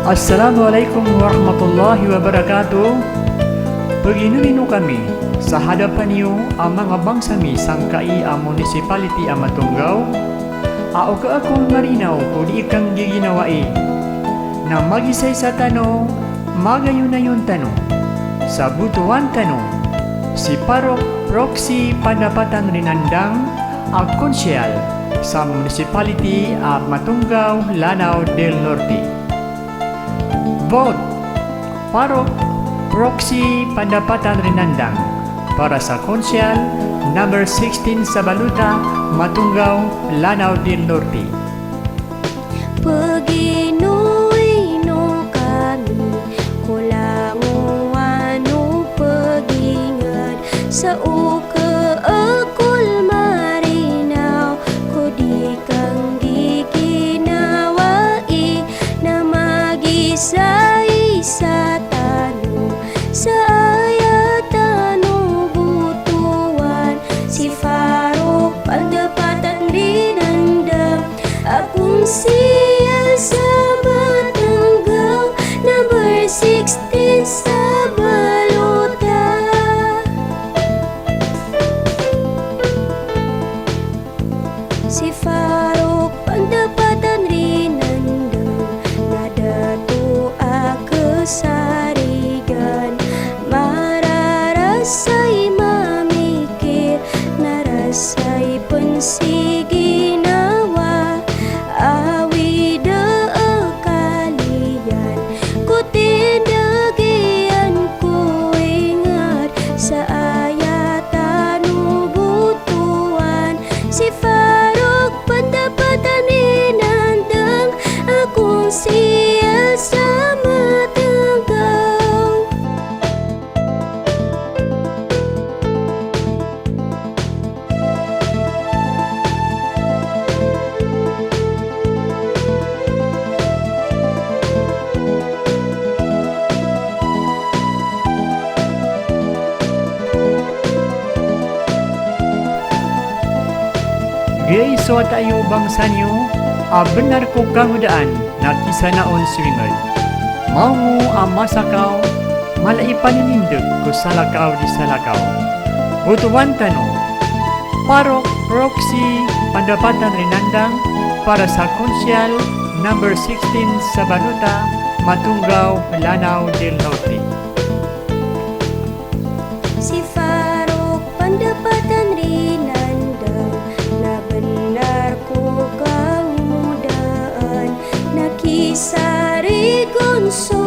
Assalamualaikum warahmatullahi wabarakatuh. Paginumino kami sa hadapan niyo ang mga bangsami sangkai ang municipality ang Matunggaw. Ao ka akong marinaw kung di ikang giginawai na magisay sa tanong, magayon na yung tanong. Sa butuan tanong, si Parok Proxy Pandapatan Rinandang ang konsyal sa municipality ang Matunggaw, Lanao del Norte. Vote Parok Proxy Pandapatan Rinandang para sa konsyal number 16 sa Baluta, Matunggaw, Lanao del Norte. Paginoy-no kami, kulango ano pagingad sa akol marinaw, kudi kang giginawai na magisay sa tanong sa ayatano butuan si Parok Pandapatan Rinandang akong siya sa Matunggaw number 16 sa Baluta. Si Parok Pandapatan Rinandang nadato akasarigan mararasay mamikir narasay pansiginawa awi daakalian kutindagian ko ingat sa ayatan butuan si Parok Pandapatan Rinandang akong siya sa Matunggaw. Gay so tayo bangsa niyo, benar ko kahudaan na kisanaon swingal. Mau mo ang masakaw, malaipaninindog ko salakaw di salakaw. Butuan tanong, Parok Proxy Pandapatan Rinandang para sa konsyal number 16 sa Baluta, Matunggaw, Lanao del Norte. Si Parok Pandapatan Rinandang na benar ko kang mudaan nakisarigon so